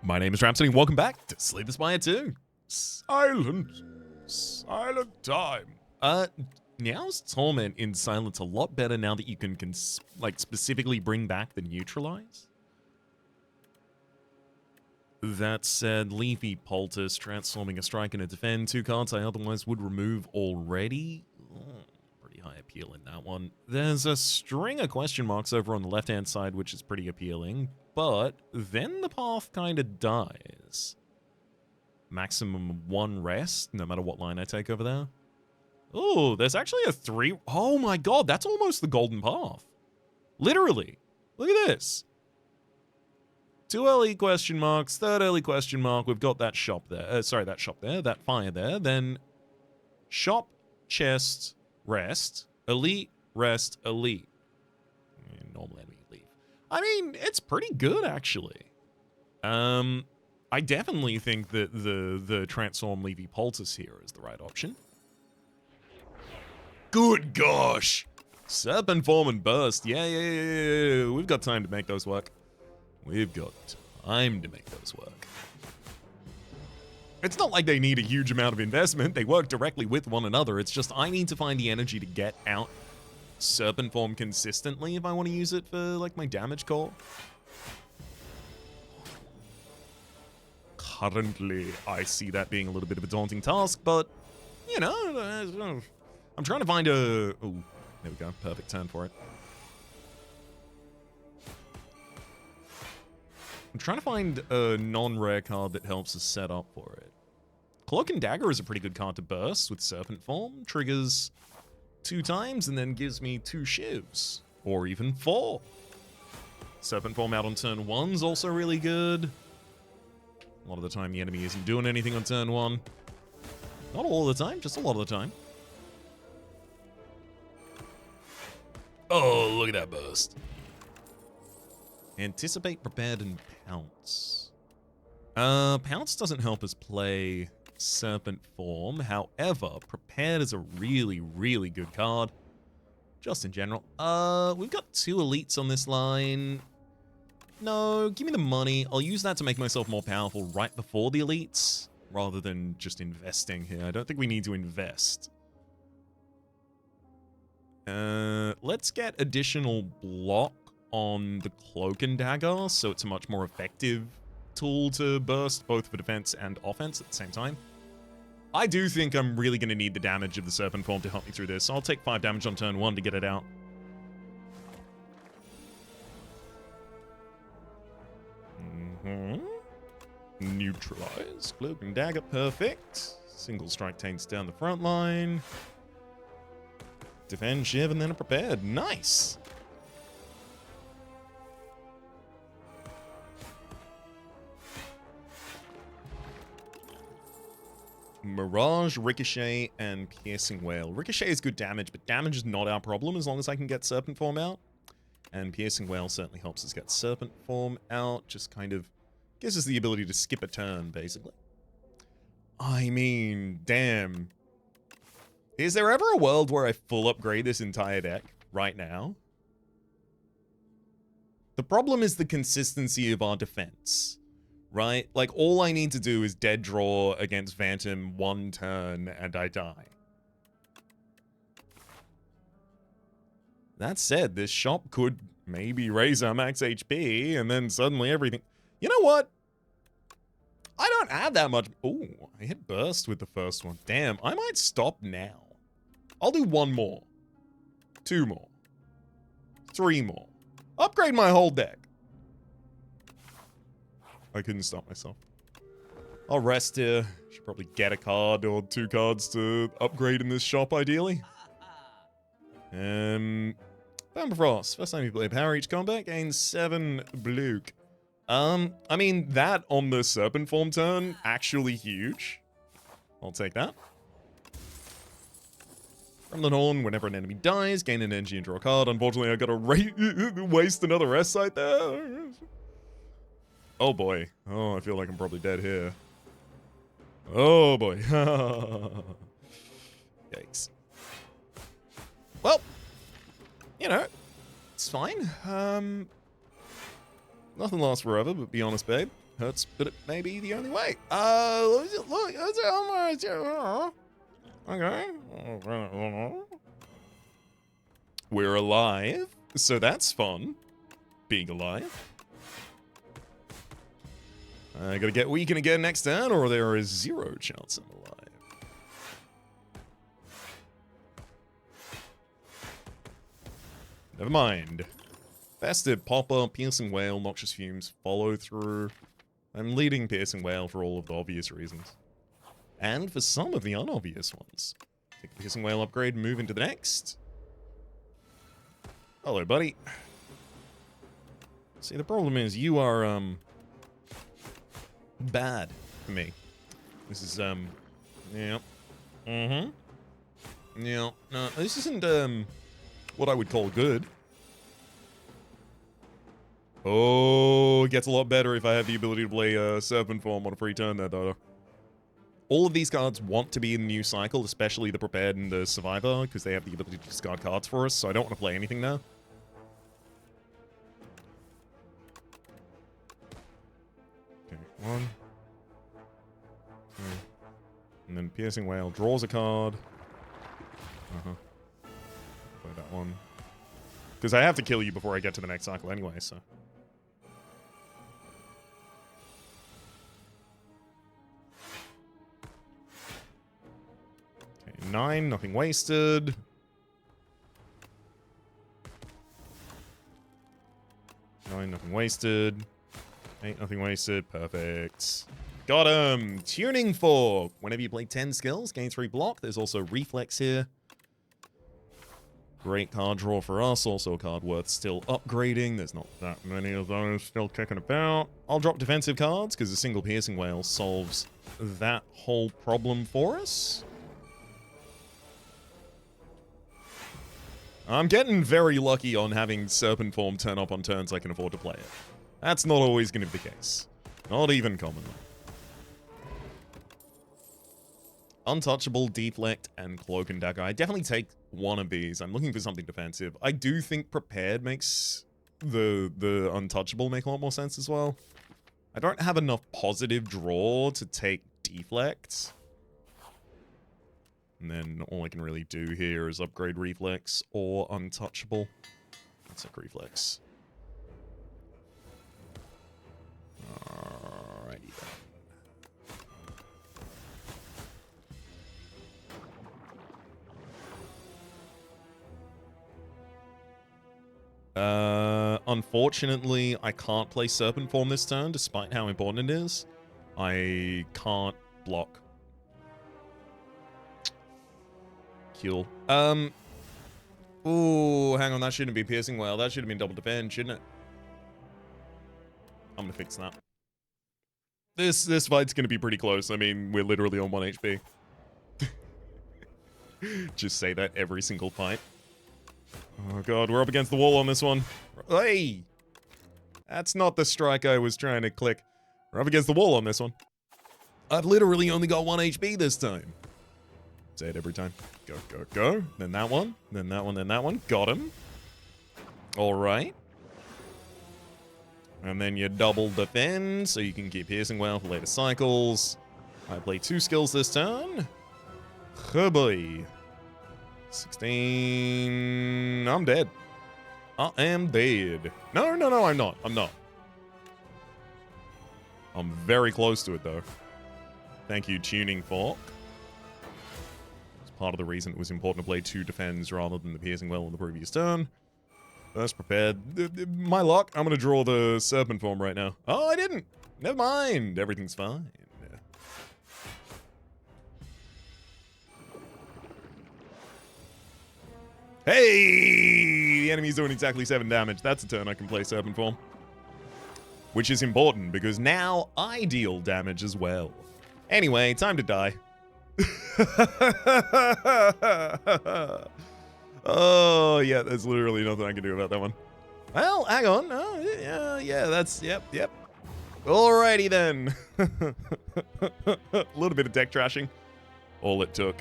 My name is Rhapsody, and welcome back to Slay the Spire 2. Silent time. Now's Torment in Silence a lot better now that you can specifically bring back the Neutralize. That said, Leafy Poultice, transforming a strike and a defend, 2 cards I otherwise would remove already. Pretty high appeal in that one. There's a string of question marks over on the left-hand side, which is pretty appealing, but then the path kind of dies. Maximum 1 rest, no matter what line I take over there. Oh, there's actually a 3... Oh my god, that's almost the golden path. Literally. Look at this. 2 early question marks, 3rd early question mark. We've got that shop there. That fire there. Then shop, chest, rest, elite, rest, elite. Normal enemy, leave. I mean, it's pretty good, actually. I definitely think that the transform Leafy Poultice here is the right option. Good gosh! Serpent Form and Burst. Yeah. We've got time to make those work. We've got time to make those work. It's not like they need a huge amount of investment. They work directly with one another. It's just I need to find the energy to get out Serpent Form consistently if I want to use it for, like, my damage core. Currently, I see that being a little bit of a daunting task, but, you know, I'm trying to find a... Oh, there we go. Perfect turn for it. I'm trying to find a non-rare card that helps us set up for it. Cloak and Dagger is a pretty good card to burst with Serpent Form. Triggers 2 times and then gives me 2 shivs. Or even 4. Serpent Form out on turn 1's also really good. A lot of the time the enemy isn't doing anything on turn 1. Not all the time, just a lot of the time. Oh, look at that burst. Anticipate, Prepared, and Pounce. Pounce doesn't help us play Serpent Form. However, Prepared is a really, really good card. Just in general. We've got 2 elites on this line. No, give me the money. I'll use that to make myself more powerful right before the elites, rather than just investing here. I don't think we need to invest. Let's get additional block on the Cloak and Dagger, so it's a much more effective tool to burst, both for defense and offense at the same time. I do think I'm really going to need the damage of the Serpent Form to help me through this, so I'll take 5 damage on turn 1 to get it out. Neutralize. Cloak and Dagger, perfect. Single strike takes down the front line. Defend, shiv, and then a prepared. Nice! Mirage, Ricochet, and Piercing Wail. Ricochet is good damage, but damage is not our problem as long as I can get Serpent Form out. And Piercing Wail certainly helps us get Serpent Form out. Just kind of gives us the ability to skip a turn, basically. I mean, damn. Is there ever a world where I full upgrade this entire deck right now? The problem is the consistency of our defense, right? Like, all I need to do is dead draw against Phantom 1 turn and I die. That said, this shop could maybe raise our max HP and then suddenly everything... You know what? I don't have that much... Ooh, I hit burst with the first one. Damn, I might stop now. I'll do 1 more. 2 more. 3 more. Upgrade my whole deck. I couldn't stop myself. I'll rest here. Should probably get a card or 2 cards to upgrade in this shop, ideally. Frost. First time you play power each combat, gains 7 Bluke. I mean, that on the Serpent Form turn, actually huge. I'll take that. From the Horn, whenever an enemy dies, gain an energy and draw a card. Unfortunately, I gotta waste another rest site there. Oh boy. Oh, I feel like I'm probably dead here. Oh boy. Yikes. Well, you know, it's fine. Nothing lasts forever, but be honest, babe. Hurts, but it may be the only way. Look, that's almost... Okay. We're alive, so that's fun. Being alive. I gotta get weakened again next turn, or there is 0 chance I'm alive. Never mind. Festive, Popper, Piercing Whale, Noxious Fumes, Follow Through. I'm leading Piercing Whale for all of the obvious reasons. And for some of the unobvious ones. Take the Piercing Whale upgrade, move into the next. Hello, buddy. See, the problem is you are, bad for me. This is, yeah. Yeah. No, this isn't, what I would call good. Oh, it gets a lot better if I have the ability to play Serpent Form on a free turn there, though. All of these cards want to be in the new cycle, especially the Prepared and the Survivor, because they have the ability to discard cards for us, so I don't want to play anything there. Okay, 1, 2, and then Piercing Whale draws a card. Play that one. Because I have to kill you before I get to the next cycle anyway, so... Okay, 9, nothing wasted. 9, nothing wasted. 8, nothing wasted. Perfect. Got him! Tuning Fork! Whenever you play 10 skills, gain 3 block. There's also Reflex here. Great card draw for us. Also a card worth still upgrading. There's not that many of those still kicking about. I'll drop defensive cards, because a single Piercing Whale solves that whole problem for us. I'm getting very lucky on having Serpent Form turn up on turns I can afford to play it. That's not always going to be the case. Not even commonly. Untouchable, Deflect, and Cloak and Dagger. I definitely take one of these. I'm looking for something defensive. I do think Prepared makes the Untouchable make a lot more sense as well. I don't have enough positive draw to take Deflect. And then all I can really do here is upgrade Reflex or Untouchable. Let's take Reflex. Alrighty then. Unfortunately, I can't play Serpent Form this turn, despite how important it is. I can't block. Kill. Ooh, hang on, that shouldn't be Piercing Whale. That should have been double defend, shouldn't it? I'm gonna fix that. This fight's gonna be pretty close. I mean, we're literally on 1 HP. Just say that every single fight. Oh god, we're up against the wall on this one. Hey! That's not the strike I was trying to click. We're up against the wall on this one. I've literally only got 1 HP this time. Say it every time. Go, go, go. Then that one. Then that one, then that one. Got him. Alright. And then you double defend, so you can keep Piercing Whale for later cycles. I play 2 skills this turn. Oh boy. 16... I'm dead. I am dead. No, no, no, I'm not. I'm not. I'm very close to it, though. Thank you, Tuning Fork. It's part of the reason it was important to play 2 defends rather than the Piercing Whale on the previous turn. First prepared. My luck, I'm going to draw the Serpent Form right now. Oh, I didn't. Never mind. Everything's fine. Hey! The enemy's doing exactly 7 damage. That's a turn I can play Serpent Form. Which is important, because now I deal damage as well. Anyway, time to die. Oh, yeah, there's literally nothing I can do about that one. Well, hang on. Oh, yeah, that's... Yep. Alrighty, then. A little bit of deck trashing. All it took.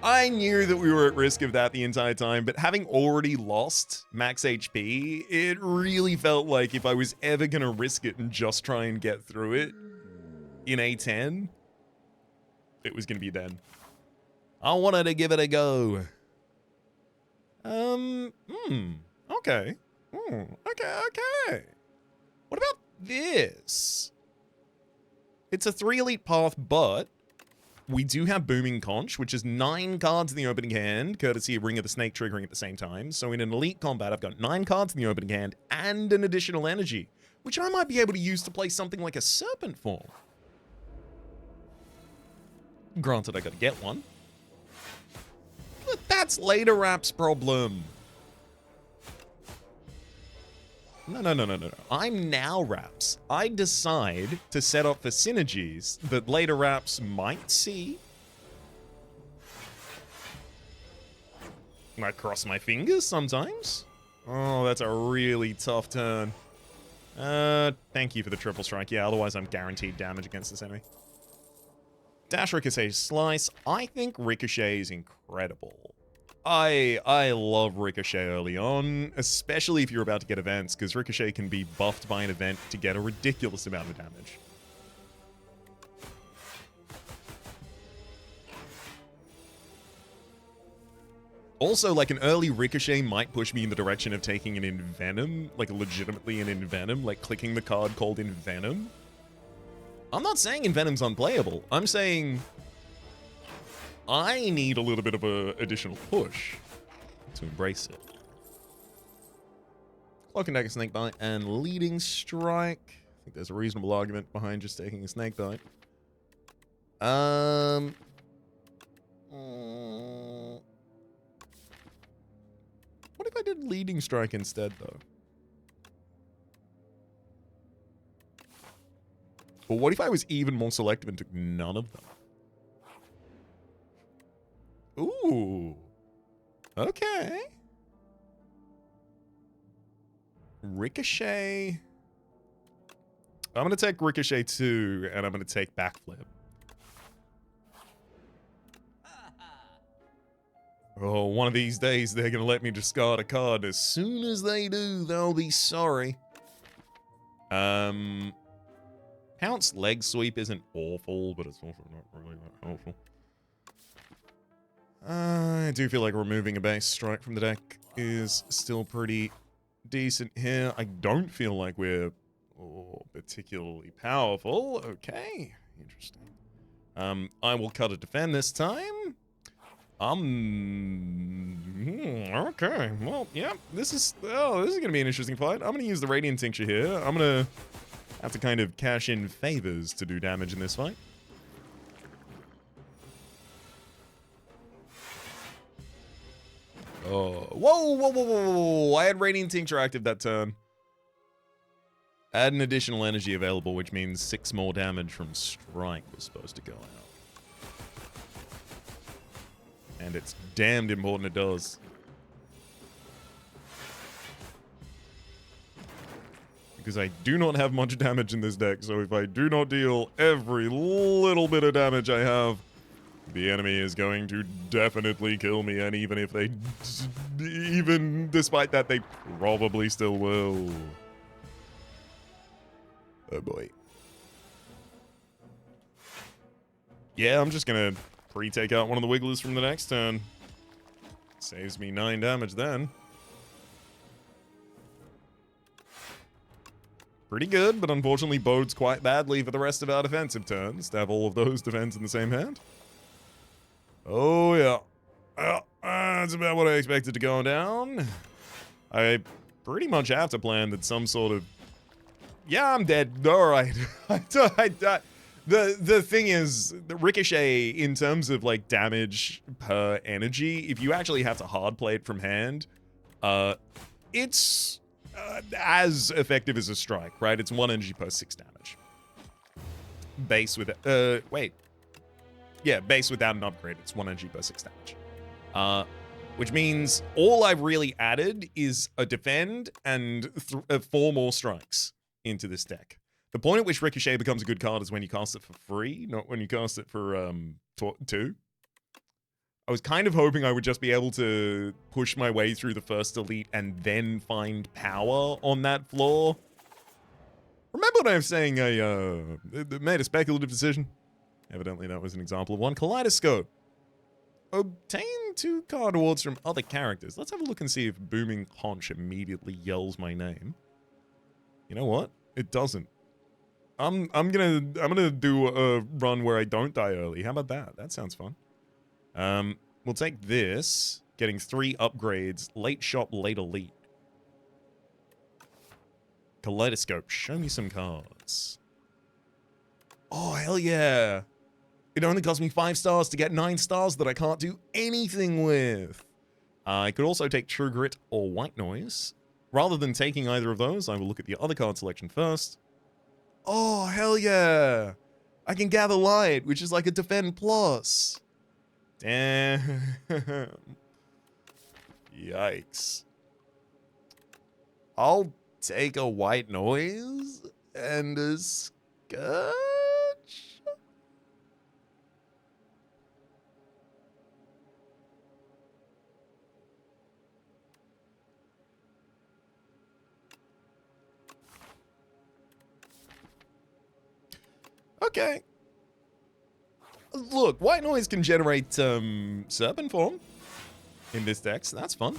I knew that we were at risk of that the entire time, but having already lost max HP, it really felt like if I was ever going to risk it and just try and get through it in A10, it was going to be then. I wanted to give it a go. Okay. Okay. What about this? It's a 3 elite path, but we do have Booming Conch, which is 9 cards in the opening hand, courtesy of Ring of the Snake triggering at the same time. So in an elite combat, I've got 9 cards in the opening hand and an additional energy, which I might be able to use to play something like a Serpent form. Granted, I gotta get one. But that's later Rap's problem. No. I'm now Raps. I decide to set up for synergies that later Raps might see. I cross my fingers sometimes. Oh, that's a really tough turn. Thank you for the triple strike. Yeah, otherwise I'm guaranteed damage against this enemy. Dash, Ricochet, Slice. I think Ricochet is incredible. I love Ricochet early on, especially if you're about to get events, because Ricochet can be buffed by an event to get a ridiculous amount of damage. Also, like, an early Ricochet might push me in the direction of taking an Envenom, like legitimately an Envenom, like clicking the card called Envenom. I'm not saying Envenom's unplayable. I'm saying I need a little bit of a additional push to embrace it. Cloak and Dagger, Snakebite, and Leading Strike. I think there's a reasonable argument behind just taking a Snakebite. What if I did Leading Strike instead, though? Or what if I was even more selective and took none of them? Ooh. Okay. Ricochet. I'm going to take Ricochet 2, and I'm going to take Backflip. Oh, one of these days, they're going to let me discard a card. As soon as they do, they'll be sorry. Pounce Leg Sweep isn't awful, but it's also not really that helpful. I do feel like removing a base strike from the deck is still pretty decent here. I don't feel like we're particularly powerful. Okay, interesting. I will cut a defend this time. Okay. Well, yeah, this is gonna be an interesting fight. I'm gonna use the Radiant Tincture here. I'm gonna have to kind of cash in favors to do damage in this fight. Oh, whoa. I had Radiant Tincture active that turn. Add an additional energy available, which means 6 more damage from Strike was supposed to go out. And it's damned important it does. Because I do not have much damage in this deck, so if I do not deal every little bit of damage I have, the enemy is going to definitely kill me, and even despite that, they probably still will. Oh boy. Yeah, I'm just gonna pre-take out one of the Wigglers from the next turn. Saves me 9 damage then. Pretty good, but unfortunately bodes quite badly for the rest of our defensive turns to have all of those defense in the same hand. Oh, yeah. Well, that's about what I expected to go down. I pretty much have to plan that some sort of... Yeah, I'm dead. All right. The thing is, the Ricochet, in terms of, like, damage per energy, if you actually have to hard play it from hand, it's as effective as a strike, right? It's 1 energy per 6 damage. Base with... wait. Yeah, base without an upgrade, it's 1 energy per 6 damage. Which means all I've really added is a defend and 4 more strikes into this deck. The point at which Ricochet becomes a good card is when you cast it for free, not when you cast it for 2. I was kind of hoping I would just be able to push my way through the first elite and then find power on that floor. Remember when I was saying I made a speculative decision? Evidently that was an example of one. Kaleidoscope. Obtain 2 card awards from other characters. Let's have a look and see if Booming Conch immediately yells my name. You know what? It doesn't. I'm gonna do a run where I don't die early. How about that? That sounds fun. We'll take this, getting 3 upgrades, late shop, late elite. Kaleidoscope, show me some cards. Oh, hell yeah. It only cost me 5 stars to get 9 stars that I can't do anything with. I could also take True Grit or White Noise. Rather than taking either of those, I will look at the other card selection first. Oh, hell yeah. I can Gather Light, which is like a Defend Plus. Damn. Yikes. I'll take a White Noise and a Scourge? Okay. Look, White Noise can generate Serpent Form in this deck, so that's fun.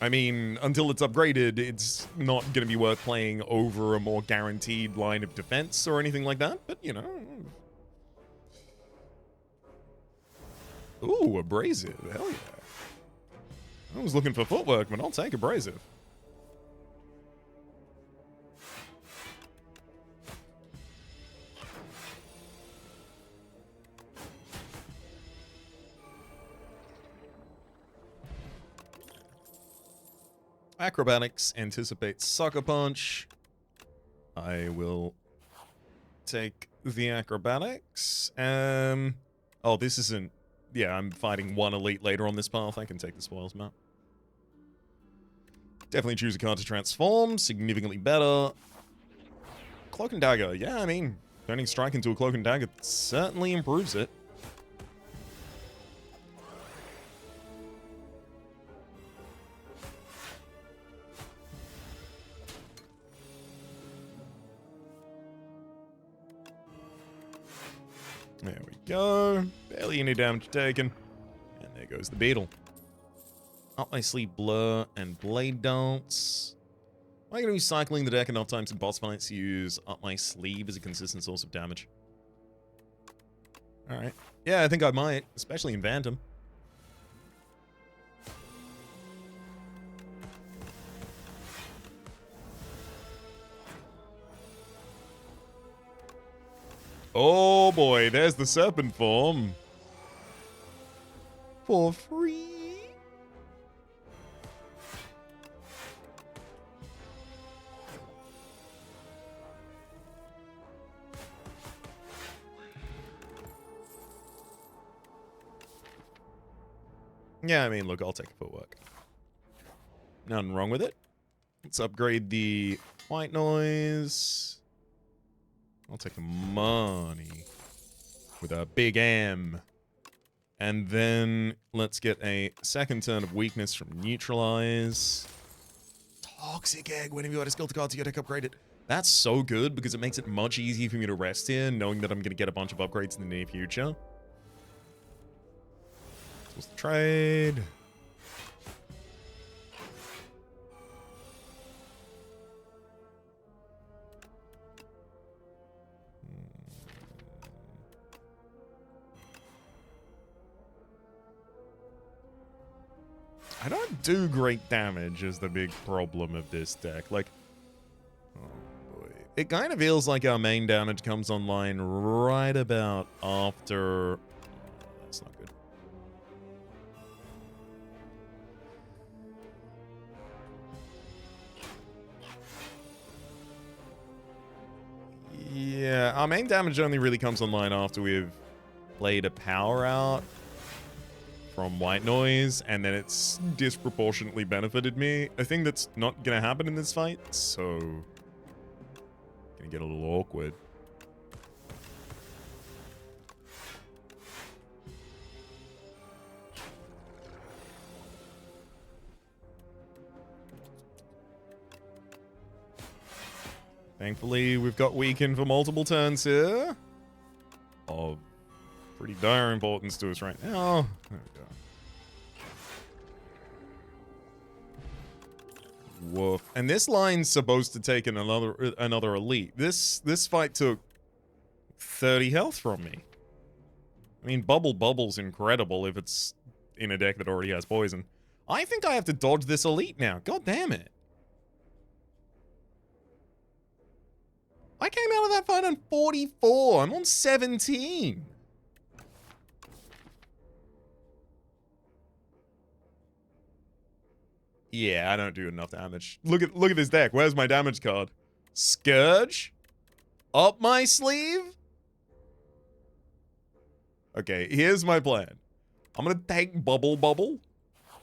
I mean, until it's upgraded, it's not going to be worth playing over a more guaranteed line of defense or anything like that, but you know. Ooh, Abrasive. Hell yeah. I was looking for footwork, but I'll take Abrasive. Acrobatics, anticipate Sucker Punch. I will take the acrobatics. Oh, this isn't... Yeah, I'm fighting 1 elite later on this path. I can take the spoils map. Definitely choose a card to transform. Significantly better. Cloak and Dagger. Yeah, I mean, turning Strike into a Cloak and Dagger certainly improves it. There we go. Barely any damage taken. And there goes the Beetle. Up my sleeve, Blur and Blade Dance. Am I going to be cycling the deck enough times in boss fights to use Up My Sleeve as a consistent source of damage? Alright. Yeah, I think I might, especially in Phantom. Oh boy, there's the Serpent Form. For free. Yeah, I mean, look, I'll take footwork. Nothing wrong with it. Let's upgrade the White Noise. I'll take the money with a big M. And then let's get a second turn of weakness from Neutralize. Toxic Egg. Whenever you add a skill to cards, you get deck upgraded. That's so good because it makes it much easier for me to rest here, knowing that I'm going to get a bunch of upgrades in the near future. So let's trade. I don't do great damage is the big problem of this deck. Like, oh boy. It kind of feels like our main damage comes online right about after... Oh, that's not good. Yeah, our main damage only really comes online after we've played a power out from White Noise, and then it's disproportionately benefited me. A thing that's not gonna happen in this fight, so... Gonna get a little awkward. Thankfully, we've got weakened for multiple turns here. Of pretty dire importance to us right now. There we go. Woof. And this line's supposed to take another elite. This fight took 30 health from me. I mean, Bubble's incredible if it's in a deck that already has poison. I think I have to dodge this elite now. God damn it. I came out of that fight on 44. I'm on 17. Yeah, I don't do enough damage. Look at this deck. Where's my damage card? Scourge? Up my sleeve? Okay, here's my plan. I'm gonna take Bubble,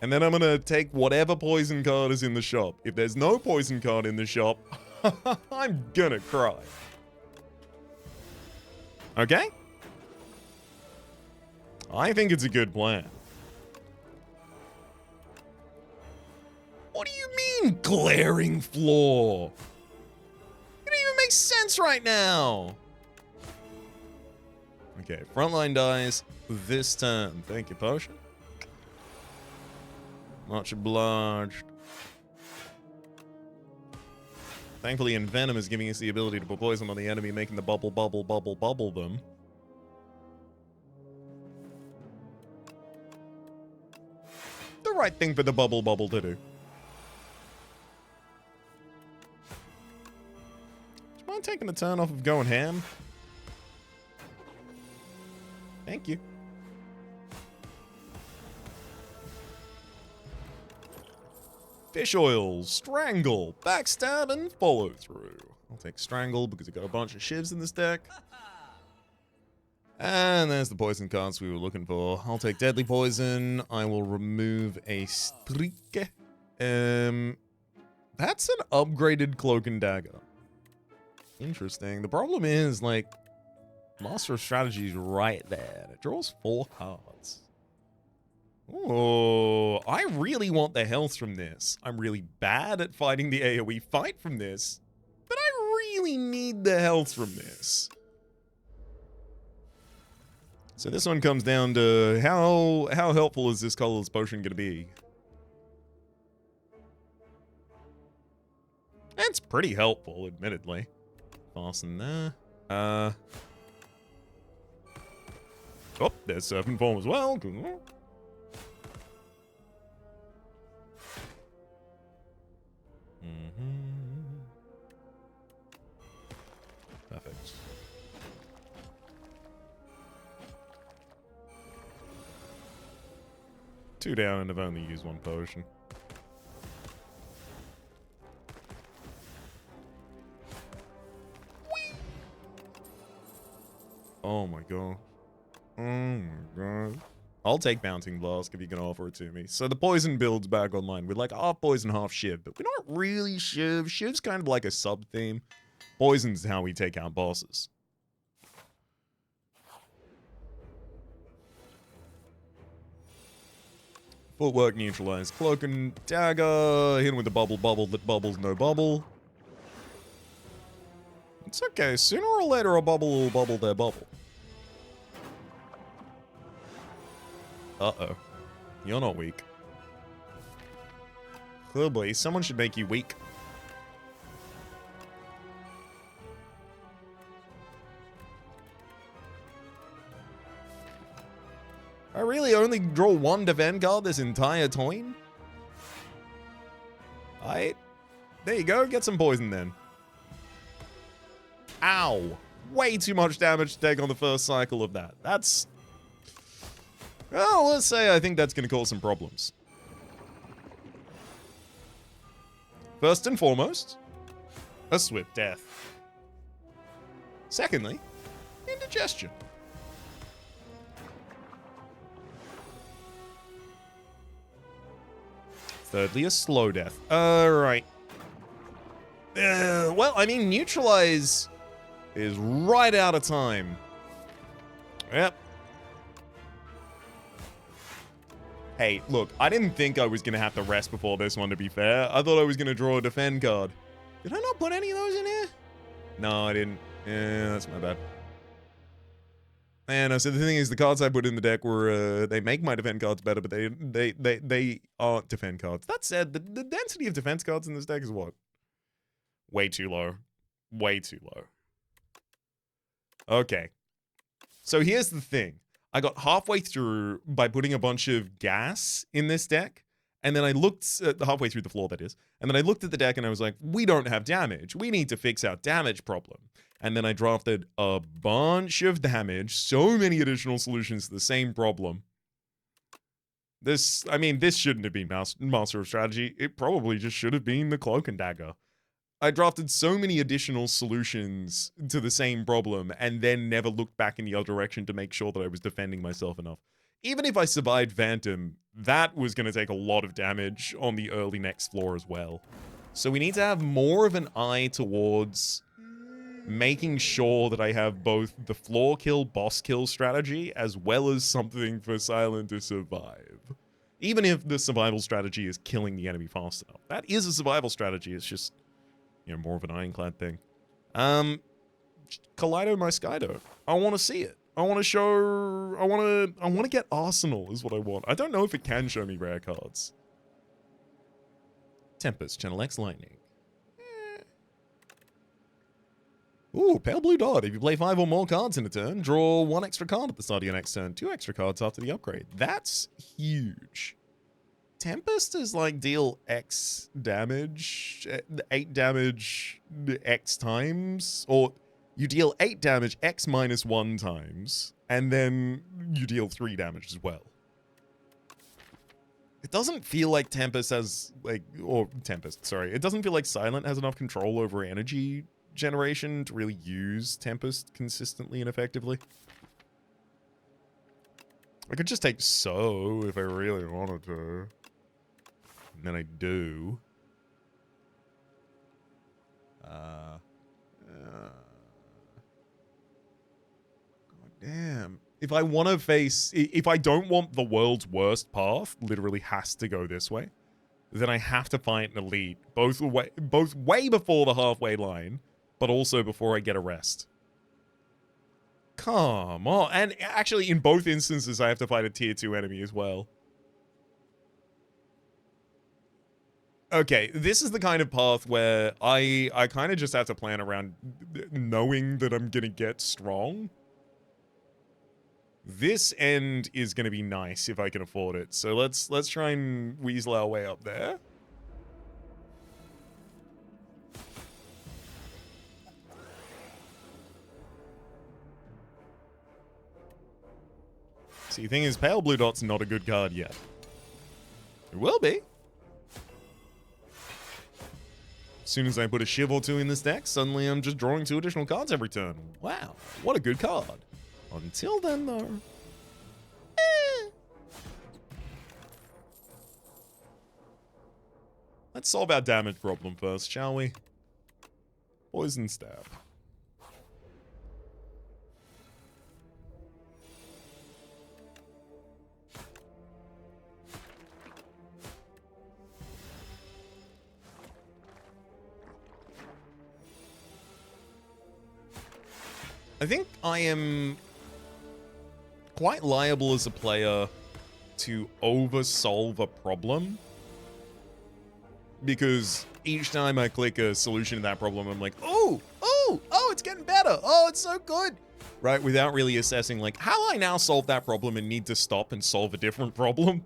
and then I'm gonna take whatever poison card is in the shop. If there's no poison card in the shop, I'm gonna cry. Okay? I think it's a good plan. What do you mean, glaring flaw? It doesn't even make sense right now. Okay, frontline dies this turn. Thank you, potion. Much obliged. Thankfully, Envenom is giving us the ability to put poison on the enemy, making the bubble them. The right thing for the bubble to do. Do you mind taking a turn off of going ham? Thank you. Fish oil, strangle, backstab, and follow through. I'll take strangle because I've got a bunch of shivs in this deck. And there's the poison cards we were looking for. I'll take deadly poison. I will remove a streak. That's an upgraded cloak and dagger. Interesting. The problem is, like, Master of Strategy is right there. It draws 4 cards. Oh, I really want the health from this. I'm really bad at fighting the AoE fight from this, but I really need the health from this. So this one comes down to how helpful is this colorless potion going to be? It's pretty helpful, admittedly. Fasten there. Oh, there's Serpent Form as well. Perfect. Two down and I've only used 1 potion. Oh my god. Oh my god. I'll take Bouncing Blast if you can offer it to me. So the poison builds back online with like half poison, half shiv, but we're not really shiv. Shiv's kind of like a sub-theme. Poison's how we take out bosses. Footwork neutralized. Cloak and dagger. Hit him with the bubble that bubbles no bubble. It's okay. Sooner or later a bubble will bubble their bubble. Uh-oh. You're not weak. Oh boy, someone should make you weak. I really only draw 1 defend card this entire toin? Alright. There you go, get some poison then. Ow! Way too much damage to take on the first cycle of that. That's... well, let's say I think that's going to cause some problems. First and foremost, a swift death. Secondly, indigestion. Thirdly, a slow death. Alright. Well, I mean, neutralize is right out of time. Yep. Hey, look, I didn't think I was going to have to rest before this one, to be fair. I thought I was going to draw a defend card. Did I not put any of those in here? No, I didn't. Yeah, that's my bad. And so the thing is, the cards I put in the deck were, they make my defend cards better, but they aren't defend cards. That said, the density of defense cards in this deck is what? Way too low. Way too low. Okay. So here's the thing. I got halfway through by putting a bunch of gas in this deck, and then I looked halfway through the floor, that is, and then I looked at the deck and I was like, we don't have damage. We need to fix our damage problem. And then I drafted a bunch of damage, so many additional solutions to the same problem. This shouldn't have been Master of Strategy. It probably just should have been the Cloak and Dagger. I drafted so many additional solutions to the same problem and then never looked back in the other direction to make sure that I was defending myself enough. Even if I survived Phantom, that was going to take a lot of damage on the early next floor as well. So we need to have more of an eye towards making sure that I have both the floor kill, boss kill strategy, as well as something for Silent to survive. Even if the survival strategy is killing the enemy fast enough. That is a survival strategy, it's just, you know, more of an ironclad thing. Kaleido my Skydo. I want to see it. I want to show... I want to get Arsenal is what I want. I don't know if it can show me rare cards. Tempest, Channel X Lightning. Ooh, Pale Blue Dot. If you play 5 or more cards in a turn, draw 1 extra card at the start of your next turn. 2 extra cards after the upgrade. That's huge. Tempest is like deal X damage, 8 damage X times, or you deal 8 damage X minus 1 times, and then you deal 3 damage as well. It doesn't feel like Tempest has, like, or Tempest, sorry. It doesn't feel like Silent has enough control over energy generation to really use Tempest consistently and effectively. I could just take So if I really wanted to. And then I do. God damn. If I want to face... If I don't want the world's worst path, literally has to go this way, then I have to fight an elite, both way before the halfway line, but also before I get a rest. Come on. And actually, in both instances, I have to fight a tier 2 enemy as well. Okay, this is the kind of path where I kind of just have to plan around knowing that I'm gonna get strong. This end is gonna be nice if I can afford it. So let's try and weasel our way up there. See, the thing is, Pale Blue Dot's not a good card yet. It will be. As soon as I put a Shiv or 2 in this deck, suddenly I'm just drawing 2 additional cards every turn. Wow, what a good card. Until then, though. Let's solve our damage problem first, shall we? Poison Stab. I think I am quite liable as a player to oversolve a problem, because each time I click a solution to that problem, I'm like, oh, it's getting better. Oh, it's so good. Right? Without really assessing, like, how will I now solve that problem and need to stop and solve a different problem?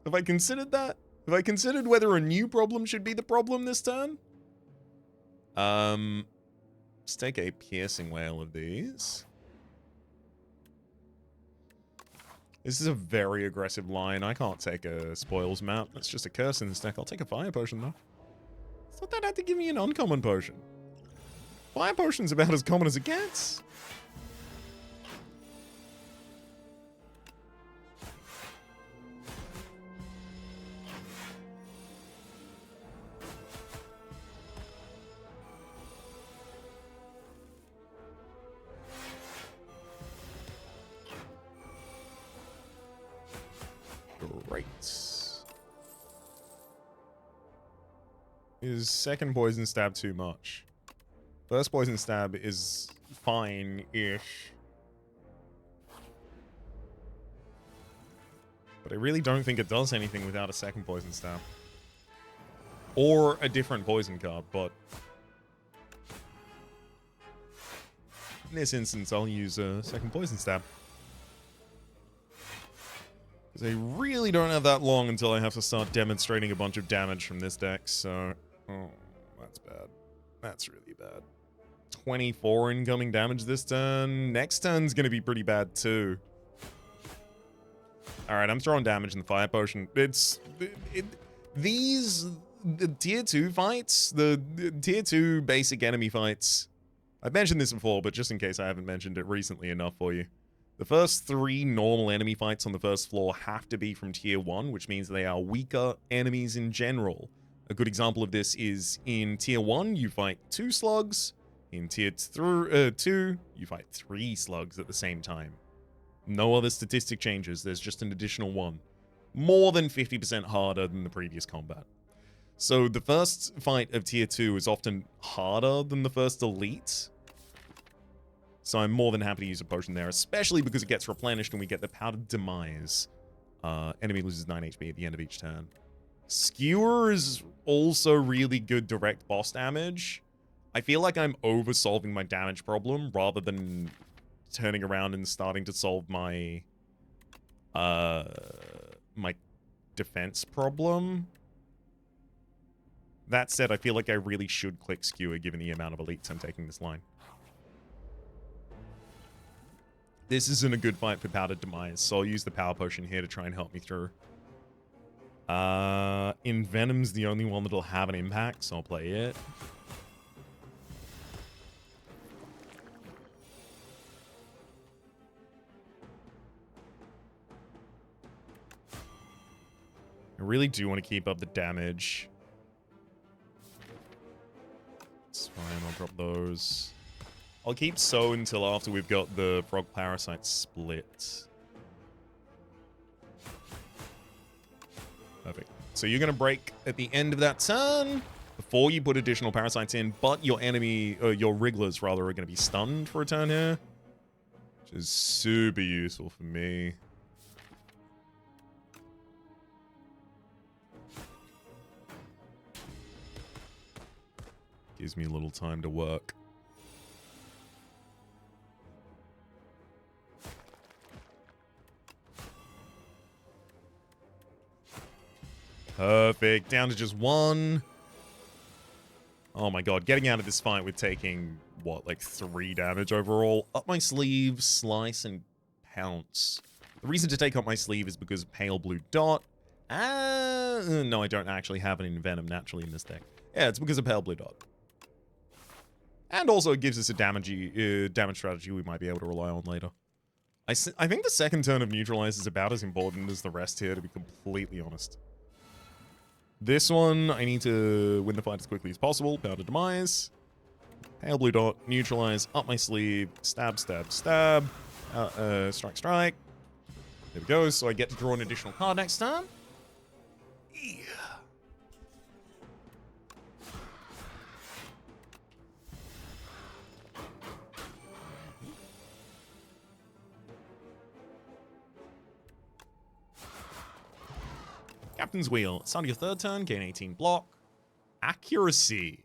Have I considered that? Have I considered whether a new problem should be the problem this turn? Let's take a Piercing Whale of these. This is a very aggressive line. I can't take a Spoils map. That's just a curse in this deck. I'll take a Fire Potion, though. I thought that had to give me an uncommon potion. Fire Potion's about as common as it gets. is second poison stab too much? First poison stab is fine-ish. But I really don't think it does anything without a second poison stab. Or a different poison card, but... in this instance, I'll use a second poison stab. Because I really don't have that long until I have to start demonstrating a bunch of damage from this deck, so... oh, that's bad. That's really bad. 24 incoming damage this turn. Next turn's gonna be pretty bad, too. Alright, I'm throwing damage in the fire potion. The tier 2 fights, the tier 2 basic enemy fights, I've mentioned this before, but just in case I haven't mentioned it recently enough for you. The first 3 normal enemy fights on the first floor have to be from tier 1, which means they are weaker enemies in general. A good example of this is in tier 1, you fight 2 slugs. In tier 2, you fight 3 slugs at the same time. No other statistic changes, there's just an additional 1. More than 50% harder than the previous combat. So the first fight of tier 2 is often harder than the first elite. So I'm more than happy to use a potion there, especially because it gets replenished and we get the Powdered Demise. Enemy loses 9 HP at the end of each turn. Skewer is also really good direct boss damage. I feel like I'm over-solving my damage problem rather than turning around and starting to solve my my defense problem. That said, I feel like I really should click Skewer given the amount of elites I'm taking this line. This isn't a good fight for Powdered Demise, so I'll use the Power Potion here to try and help me through. Envenom's the only one that'll have an impact, so I'll play it. I really do want to keep up the damage. It's fine, I'll drop those. I'll keep so until after we've got the Frog Parasite split. Perfect. So you're going to break at the end of that turn before you put additional parasites in, but your enemy, your Wrigglers rather, are going to be stunned for a turn here. Which is super useful for me. Gives me a little time to work. Perfect. Down to just 1. Oh my god. Getting out of this fight with taking, what, like 3 damage overall? Up my sleeve, slice, and pounce. The reason to take up my sleeve is because of Pale Blue Dot. No, I don't actually have an Envenom naturally in this deck. Yeah, it's because of Pale Blue Dot. And also it gives us a damage strategy we might be able to rely on later. I think the second turn of Neutralize is about as important as the rest here, to be completely honest. This one, I need to win the fight as quickly as possible. Powdered Demise. Pale Blue Dot. Neutralize. Up my sleeve. Stab, stab, stab. Strike, strike. There we go. So I get to draw an additional card next turn. Yeah. Captain's Wheel. Start of your third turn, gain 18 block. Accuracy.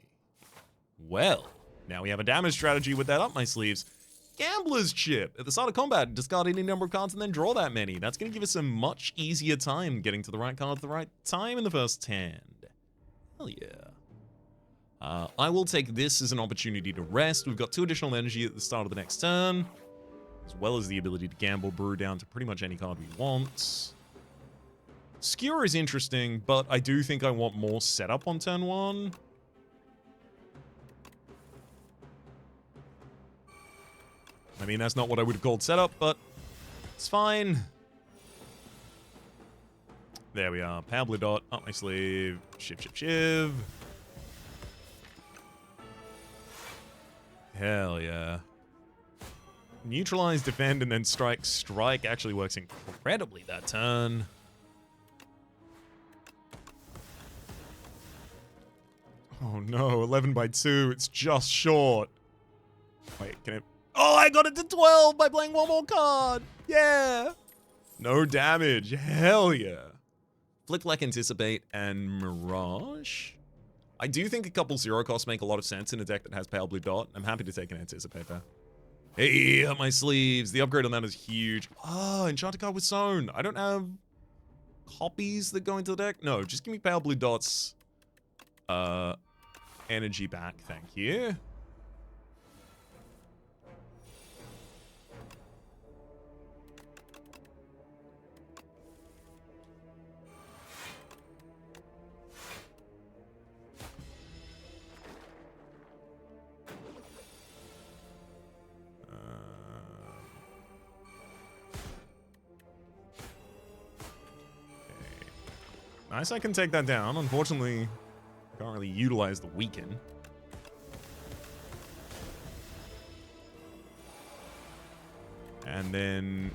Well, now we have a damage strategy with that up my sleeves. Gambler's Chip. At the start of combat, discard any number of cards and then draw that many. That's going to give us a much easier time getting to the right card at the right time in the first hand. Hell yeah. I will take this as an opportunity to rest. We've got 2 additional energy at the start of the next turn, as well as the ability to gamble brew down to pretty much any card we want. Skewer is interesting, but I do think I want more setup on turn 1. I mean, that's not what I would have called setup, but it's fine. There we are. Pale Blue Dot, up my sleeve. Shiv, shiv, shiv. Hell yeah. Neutralize, defend, and then strike. Strike actually works incredibly that turn. Oh no, 11 by 2. It's just short. Wait, can it... Oh, I got it to 12 by playing one more card. Yeah. No damage. Hell yeah. Flick like Anticipate and Mirage. I do think a couple zero costs make a lot of sense in a deck that has Pale Blue Dot. I'm happy to take an Anticipate there. Hey, up my sleeves. The upgrade on that is huge. Oh, Enchanted card with Sown. I don't have copies that go into the deck. No, just give me Pale Blue Dot's energy back. Thank you. Nice, I can take that down. Unfortunately, can't really utilize the weaken. And then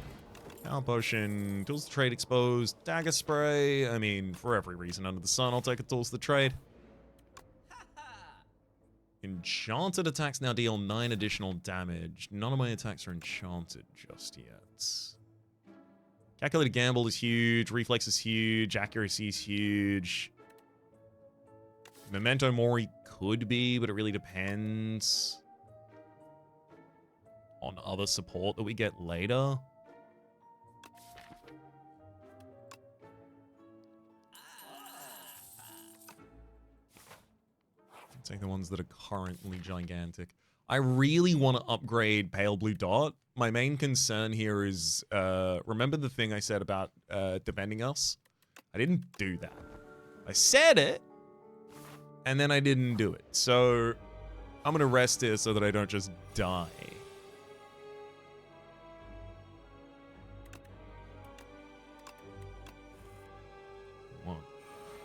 Power Potion, Tools to Trade exposed, Dagger Spray. I mean, for every reason under the sun, I'll take a Tools to Trade. Enchanted attacks now deal 9 additional damage. None of my attacks are enchanted just yet. Calculated Gamble is huge, Reflex is huge, Accuracy is huge. Memento Mori could be, but it really depends on other support that we get later. Take the ones that are currently gigantic. I really want to upgrade Pale Blue Dot. My main concern here is, remember the thing I said about defending us? I didn't do that. I said it, and then I didn't do it. So I'm going to rest here so that I don't just die. One,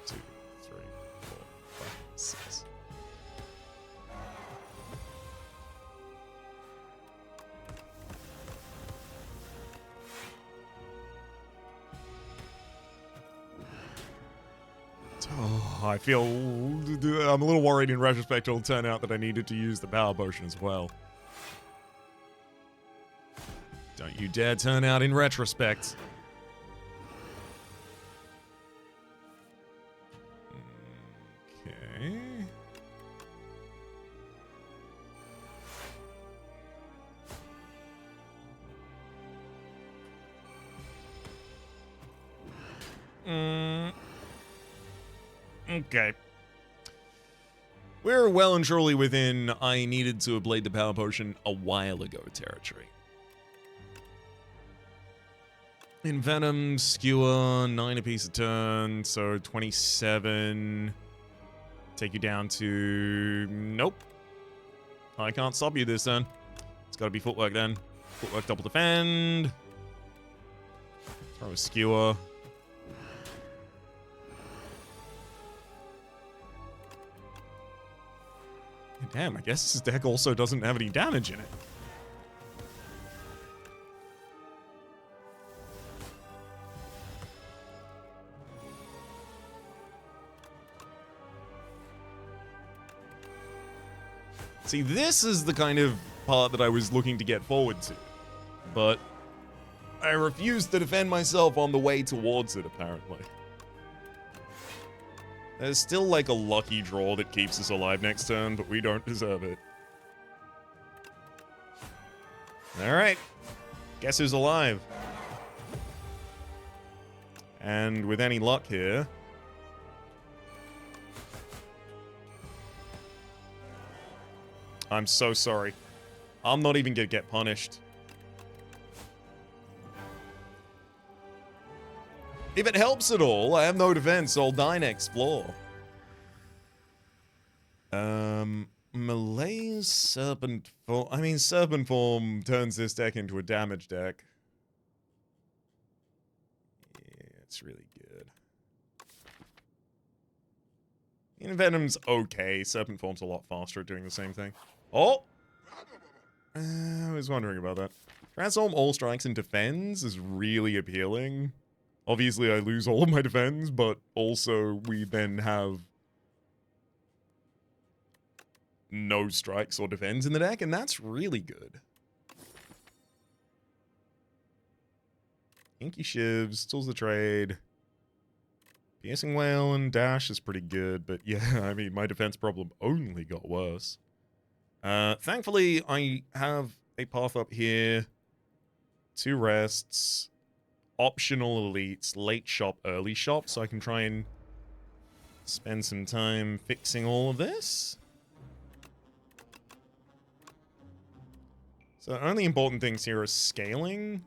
two, three, four, five, six. Oh, I feel... I'm a little worried in retrospect it'll turn out that I needed to use the Power Potion as well. Don't you dare turn out in retrospect. Okay. Okay. We're well and truly within I needed to ablate the Power Potion a while ago territory. Envenom, Skewer, 9 apiece a turn, so 27. Take you down to... Nope. I can't stop you this turn. It's gotta be Footwork then. Footwork double defend. Throw a Skewer. Damn, I guess this deck also doesn't have any damage in it. See, this is the kind of part that I was looking to get forward to. But I refused to defend myself on the way towards it, apparently. There's still like a lucky draw that keeps us alive next turn, but we don't deserve it. Alright. Guess who's alive? And with any luck here... I'm so sorry. I'm not even gonna get punished. If it helps at all, I have no defense, so I'll die next floor. Malaise Serpent Form. I mean, Serpent Form turns this deck into a damage deck. Yeah, it's really good. Envenom's okay. Serpent Form's a lot faster at doing the same thing. Oh! I was wondering about that. Transform all strikes and defends is really appealing. Obviously, I lose all of my defense, but also we then have no strikes or defends in the deck, and that's really good. Inky Shivs, Tools of Trade. Piercing Whale and Dash is pretty good, but yeah, I mean, my defense problem only got worse. Thankfully, I have a path up here. 2 rests. Optional elites, late shop, early shop, so I can try and spend some time fixing all of this. So the only important things here are scaling.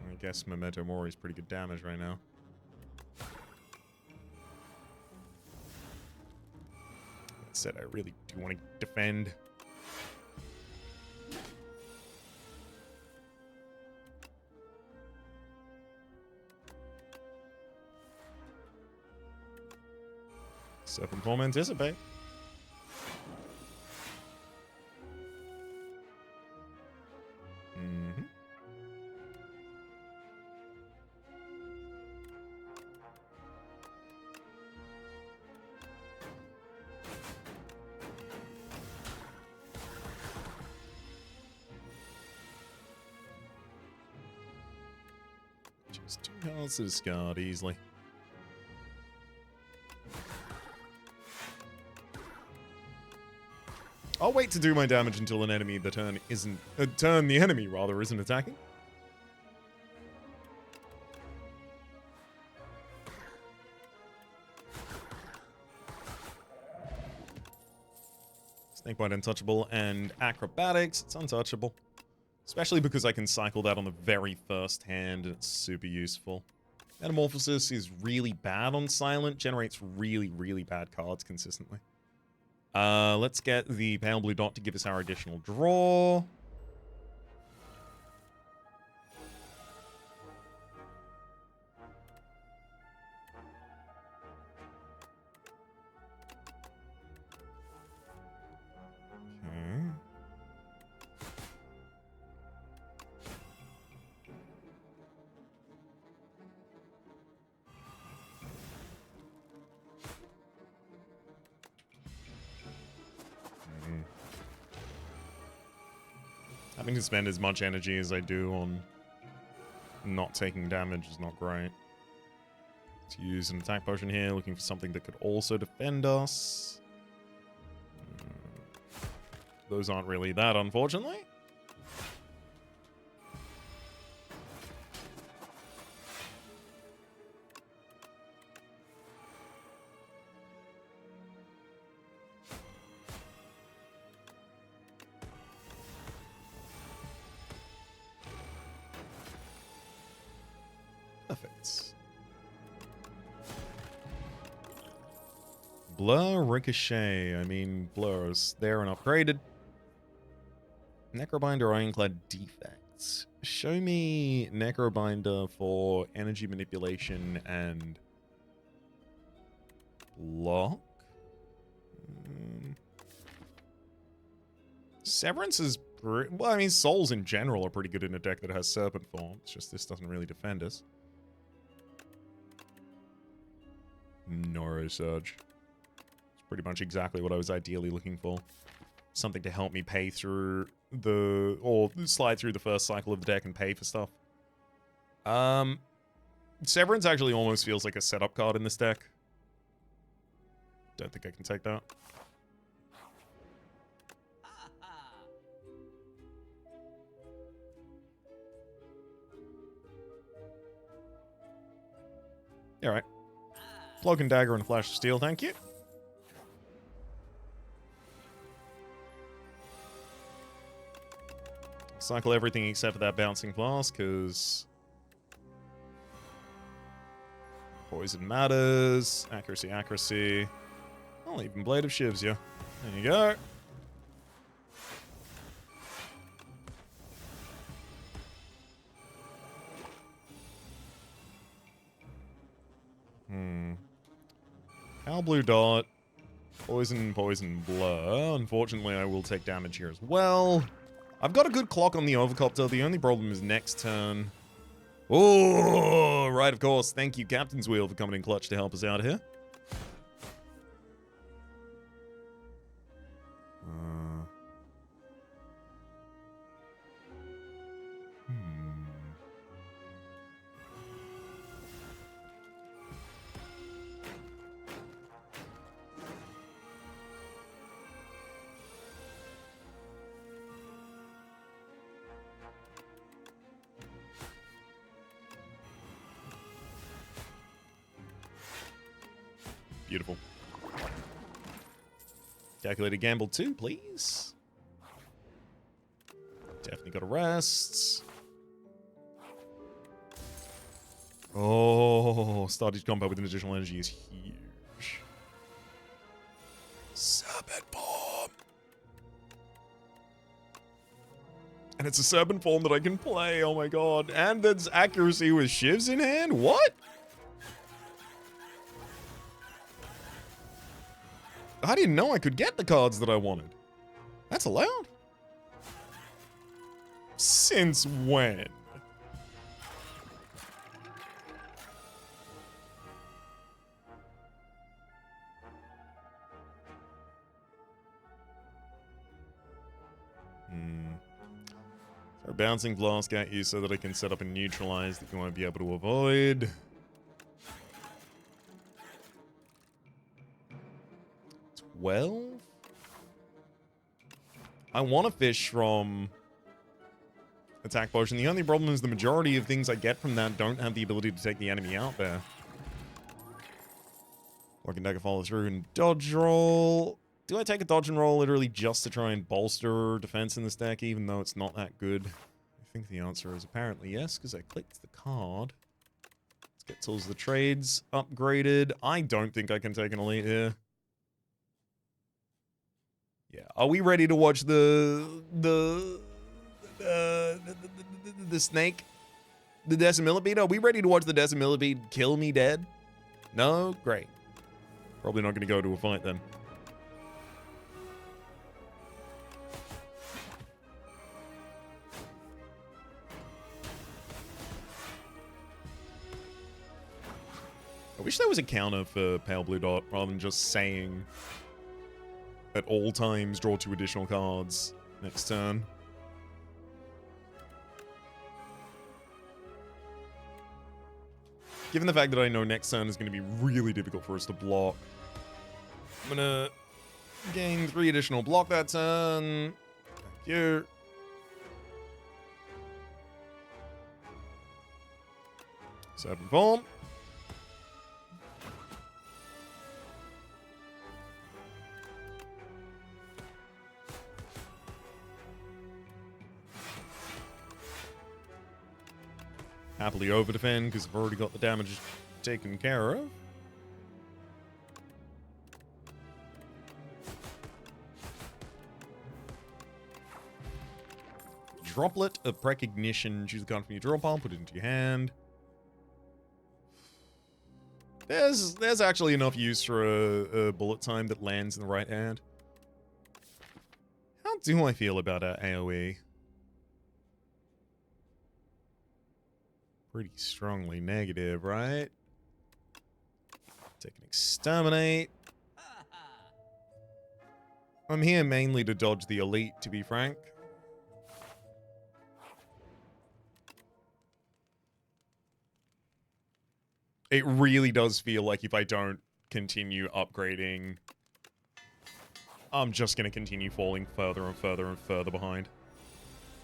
I guess Memento Mori is pretty good damage right now. That said, I really do want to defend. Serpent Form Anticipate. Just 2 cards to discard easily. I'll wait to do my damage until an enemy the turn isn't turn the enemy rather isn't attacking. Snakebite untouchable, and acrobatics, it's untouchable. Especially because I can cycle that on the very first hand, and it's super useful. Metamorphosis is really bad on silent, generates really, really bad cards consistently. Let's get the pale blue dot to give us our additional draw. Okay. Having to spend as much energy as I do on not taking damage is not great. To use an attack potion here, looking for something that could also defend us. Those aren't really that, unfortunately. Perfect. Blur, Ricochet. I mean, Blurs. They're an upgraded. Necrobinder, Ironclad defects. Show me Necrobinder for energy manipulation and block. Severance is... Well, I mean, Souls in general are pretty good in a deck that has Serpent Form. It's just this doesn't really defend us. Noro Surge. It's pretty much exactly what I was ideally looking for. Something to help me pay through the... or slide through the first cycle of the deck and pay for stuff. Severance actually almost feels like a setup card in this deck. Don't think I can take that. Alright. Cloak and Dagger and a Flash of Steel, thank you. Cycle everything except for that Bouncing Flask, because... Poison matters. Accuracy, accuracy. Oh, even Blade of Shivs, yeah. There you go. Pale blue dot. Poison, poison, blur. Unfortunately, I will take damage here as well. I've got a good clock on the Overcopter. The only problem is next turn. Oh, right, of course. Thank you, Captain's Wheel, for coming in clutch to help us out here. Beautiful. Calculated gamble 2, please. Definitely got to rest. Oh, started combat with an additional energy is huge. Serpent form. And it's a serpent form that I can play. Oh my god. And there's accuracy with shivs in hand? What? I didn't know I could get the cards that I wanted. That's allowed? Since when? Throw bouncing flask at you so that I can set up a neutralize that you won't be able to avoid. 12? I want to fish from attack potion. The only problem is the majority of things I get from that don't have the ability to take the enemy out there. Or can dagger follow through and dodge roll. Do I take a dodge and roll literally just to try and bolster defense in this deck, even though it's not that good? I think the answer is apparently yes, because I clicked the card. Let's get tools of the trades upgraded. I don't think I can take an elite here. Yeah, are we ready to watch the snake? The decimillipede? Are we ready to watch the decimillipede kill me dead? No? Great. Probably not going to go to a fight then. I wish there was a counter for Pale Blue Dot rather than just saying at all times draw 2 additional cards next turn. Given the fact that I know next turn is going to be really difficult for us to block, I'm going to gain 3 additional block that turn. Thank you. Serpent form. Happily over defend because I've already got the damage taken care of. Droplet of Precognition. Choose the card from your draw pile, put it into your hand. There's actually enough use for a bullet time that lands in the right hand. How do I feel about our AoE? Pretty strongly negative, right? Take an exterminate. I'm here mainly to dodge the elite, to be frank. It really does feel like if I don't continue upgrading, I'm just going to continue falling further and further and further behind.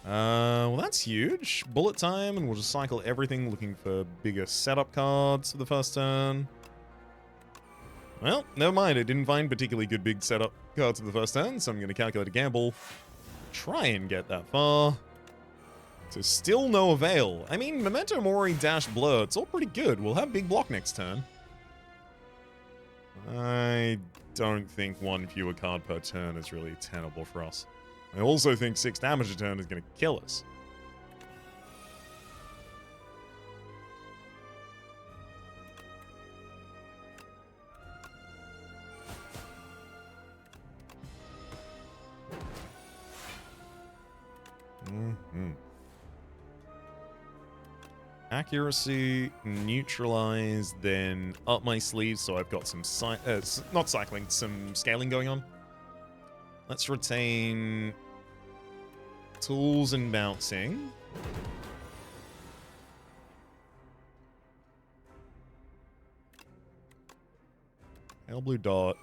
Well, that's huge. Bullet time, and we'll just cycle everything, looking for bigger setup cards for the first turn. Well, never mind. I didn't find particularly good big setup cards for the first turn, so I'm going to calculate a gamble. Try and get that far. To still no avail. I mean, Memento Mori dash Blur, it's all pretty good. We'll have big block next turn. I don't think 1 fewer card per turn is really tenable for us. I also think 6 damage a turn is going to kill us. Accuracy, neutralize, then up my sleeve, so I've got some, not cycling, some scaling going on. Let's retain tools and bouncing. Pale Blue Dot,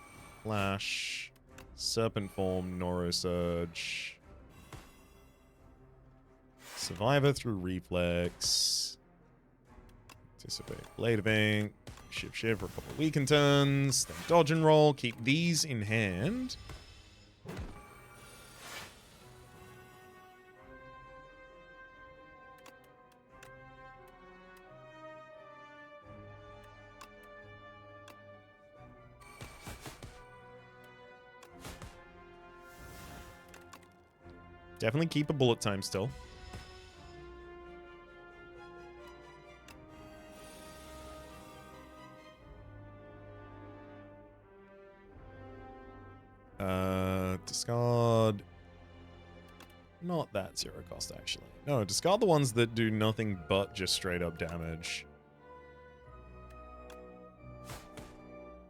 Flash, Serpent Form, Neurosurge, Survivor through Reflex, Anticipate, Blade of Ink, Shiv for a couple of weakened turns. Then dodge and roll. Keep these in hand. Definitely keep a bullet time still. Discard. Not that zero cost, actually. No, discard the ones that do nothing but just straight up damage.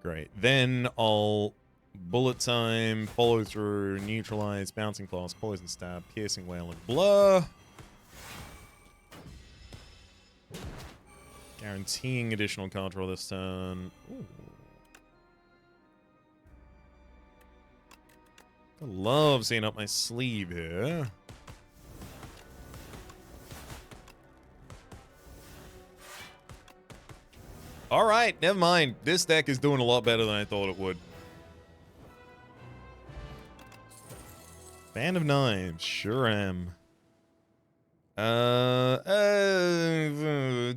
Great. Then I'll bullet time, follow through, neutralize, bouncing flask, poison stab, piercing wail, and blur. Guaranteeing additional card draw this turn. Ooh. I love seeing up my sleeve here. Alright, never mind. This deck is doing a lot better than I thought it would. Band of Knives, sure am.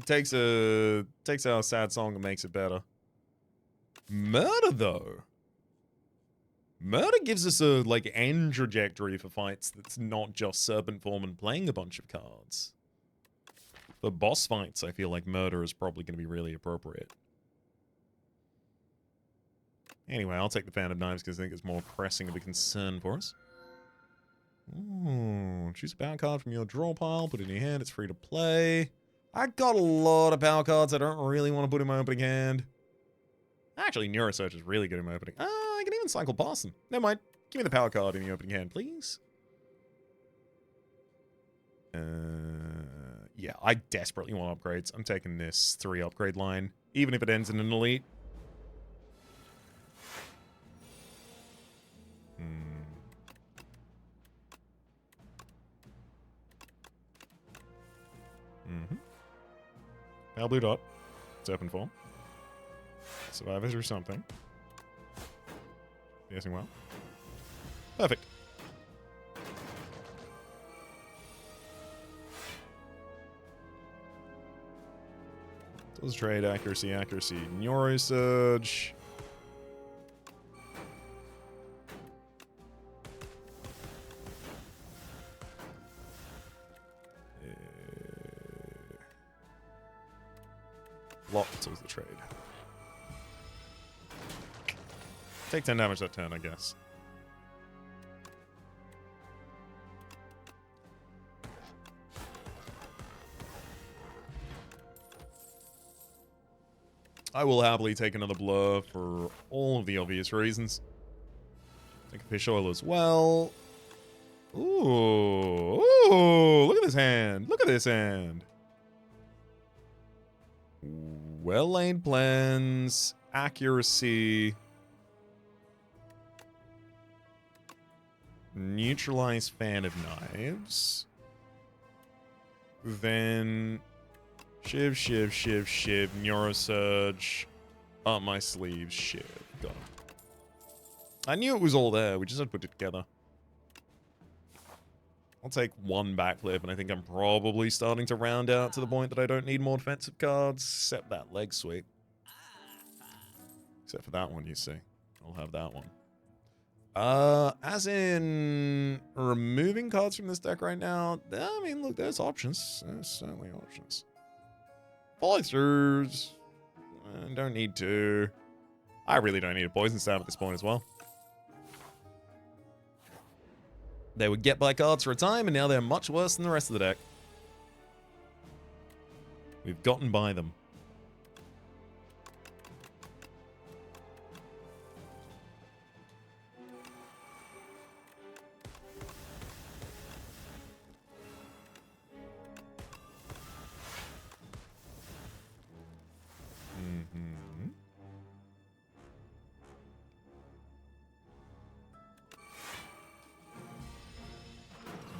Takes our sad song and makes it better. Murder, though. Murder gives us a, like, end trajectory for fights that's not just Serpent Form and playing a bunch of cards. For boss fights, I feel like Murder is probably going to be really appropriate. Anyway, I'll take the Fan of Knives because I think it's more pressing of a concern for us. Ooh, choose a power card from your draw pile, put it in your hand, it's free to play. I got a lot of power cards I don't really want to put in my opening hand. Actually, Neurosearch is really good in my opening. I can even cycle past them. Never mind. Give me the power card in the opening hand, please. Yeah, I desperately want upgrades. I'm taking this 3 upgrade line, even if it ends in an elite. Pale blue dot. It's open form. Survivor through something. Piercing well. Perfect. So let's trade accuracy, Neurosurge. Locked is the trade. Take 10 damage that turn, I guess. I will happily take another blur for all of the obvious reasons. Take a fish oil as well. Ooh, ooh, look at this hand. Look at this hand. Well-laid plans, accuracy, neutralize Fan of Knives, then Shiv, Neurosurge, up my sleeves, Shiv. Got him. I knew it was all there, we just had to put it together. I'll take 1 backflip, and I think I'm probably starting to round out to the point that I don't need more defensive cards, except that leg sweep. Except for that one, you see. I'll have that one. As in removing cards from this deck right now, I mean, look, there's options. There's certainly options. Follow-throughs. Don't need to. I really don't need a poison stab at this point as well. They would get by cards for a time, and now they're much worse than the rest of the deck. We've gotten by them.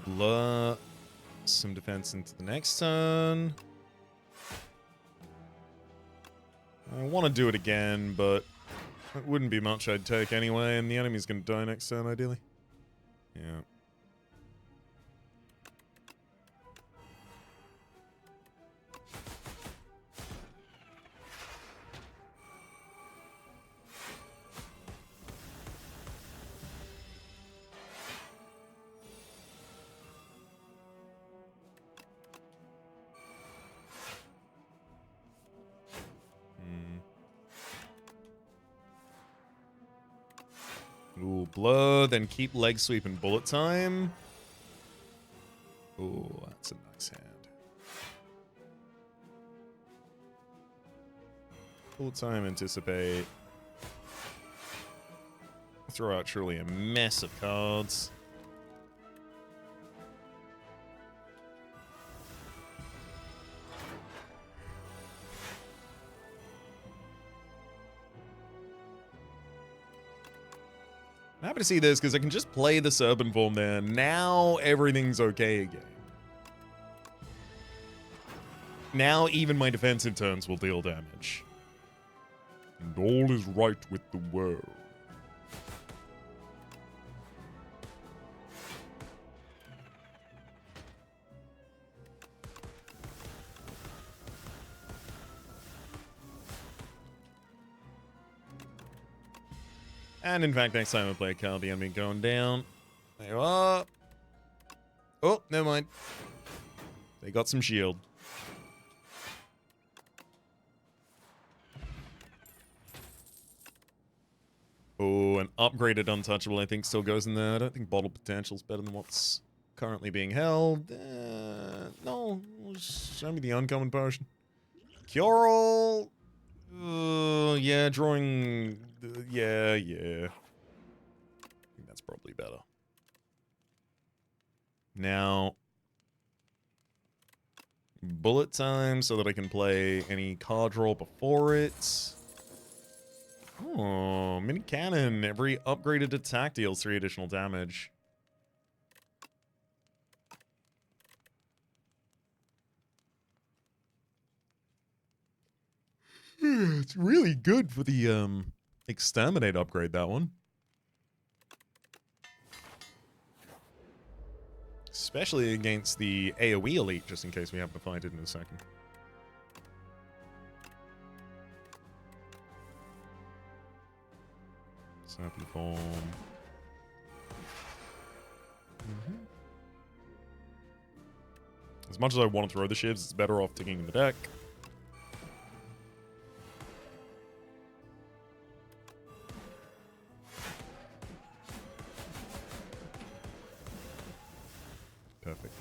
Blur some defense into the next turn. I want to do it again, but it wouldn't be much I'd take anyway, and the enemy's going to die next turn, ideally. Yeah. Ooh, blow, then keep leg sweep and bullet time. Ooh, that's a nice hand. Bullet time, anticipate. Throw out truly a mess of cards. I'm happy to see this because I can just play the Serpent form there. Now everything's okay again. Now even my defensive turns will deal damage. And all is right with the world. And in fact, next time I play a card, the enemy going down. There you are. Oh, never mind. They got some shield. Oh, an upgraded Untouchable, I think, still goes in there. I don't think Bottle Potential's better than what's currently being held. No, show me the uncommon potion. Cure All. Yeah, drawing. Yeah. I think that's probably better. Now, bullet time so that I can play any card draw before it. Oh, mini cannon. Every upgraded attack deals 3 additional damage. It's really good for the exterminate upgrade, that one. Especially against the AoE elite, just in case we happen to find it in a second. Serpent form. As much as I want to throw the shivs, it's better off ticking in the deck. Perfect.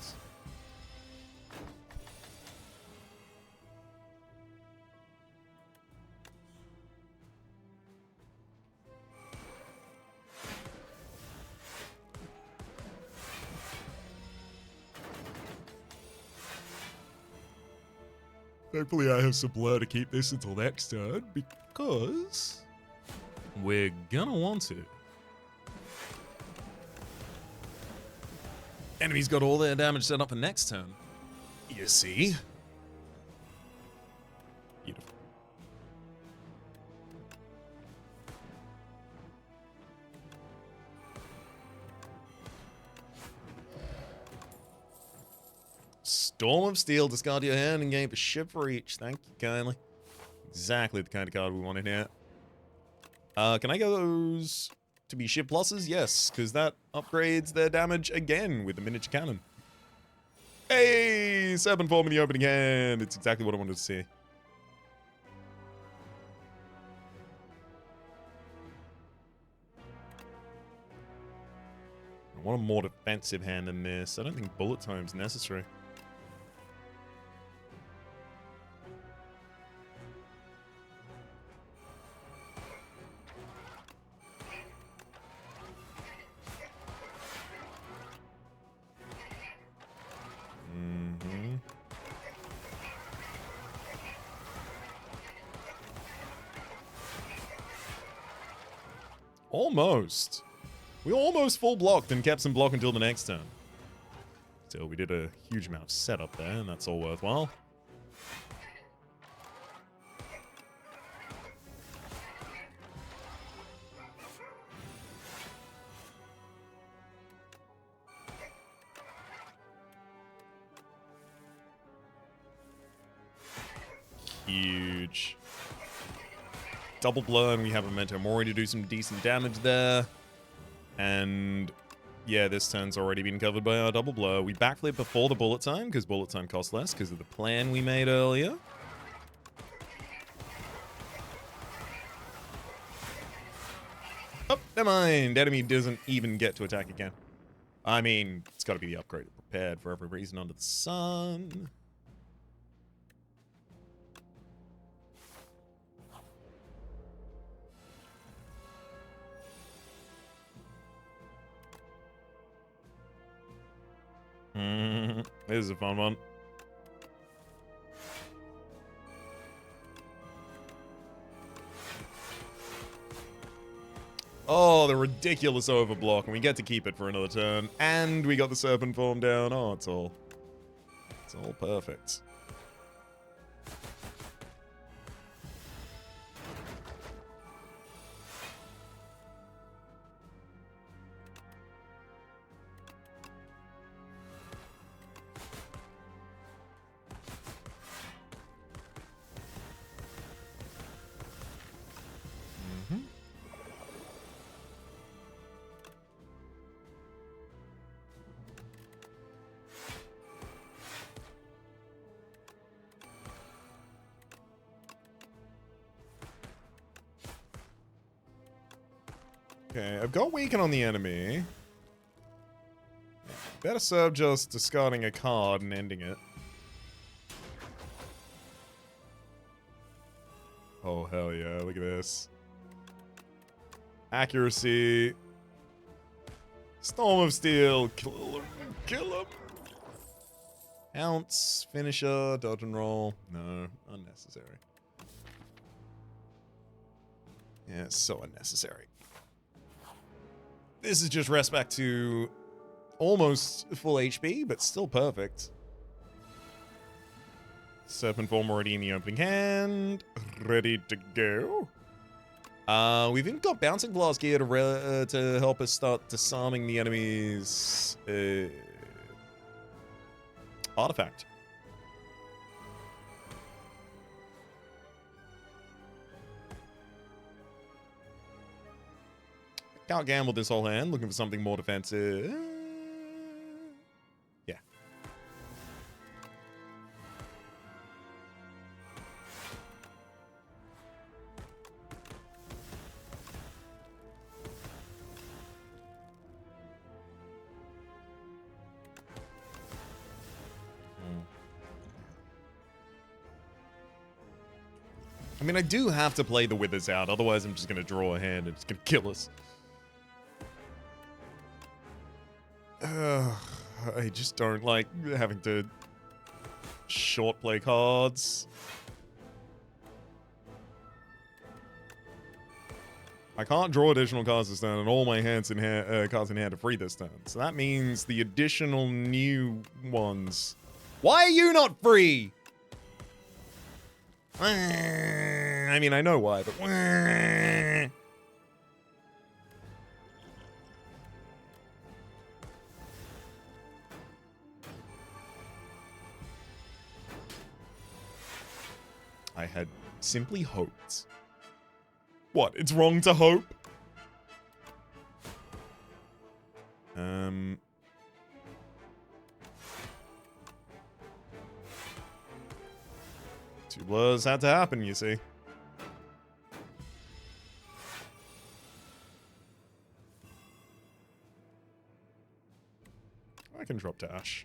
Hopefully I have some blur to keep this until next turn, because we're gonna want to. Enemy's got all their damage set up for next turn. You see? Beautiful. Storm of Steel, discard your hand and gain a ship for each. Thank you kindly. Exactly the kind of card we wanted here. Can I get those to be ship pluses? Yes, because that upgrades their damage again with the miniature cannon. Hey, 7 form in the opening hand. It's exactly what I wanted to see. I want a more defensive hand than this. I don't think bullet time's necessary. Almost. We almost full blocked and kept some block until the next turn. So we did a huge amount of setup there, and that's all worthwhile. huge. Double blow, and we have a Memento Mori to do some decent damage there. And yeah, this turn's already been covered by our double blow. We backflip before the bullet time, because bullet time costs less because of the plan we made earlier. Oh, never mind. Enemy doesn't even get to attack again. I mean, it's got to be the upgrade prepared for every reason under the sun. This is a fun one. Oh, the ridiculous overblock, and we get to keep it for another turn. And we got the serpent form down. Oh, it's all perfect. Okay, I've got weaken on the enemy. Better serve just discarding a card and ending it. Oh, hell yeah, look at this. Accuracy. Storm of Steel. Kill him. Kill him. Ounce. Finisher. Dodge and roll. No, unnecessary. Yeah, it's so unnecessary. This is just rest back to almost full HP, but still perfect. Serpent form already in the opening hand. Ready to go. We've even got Bouncing Blast gear to help us start disarming the enemy's artifact. Can't gamble this whole hand, looking for something more defensive. Yeah. I mean, I do have to play the Withers out, otherwise I'm just going to draw a hand and it's going to kill us. I just don't like having to short play cards. I can't draw additional cards this turn, and all my cards in hand are free this turn. So that means the additional new ones. Why are you not free? I mean, I know why, but... I had simply hoped. What? It's wrong to hope? Two blurs had to happen, you see. I can drop dash.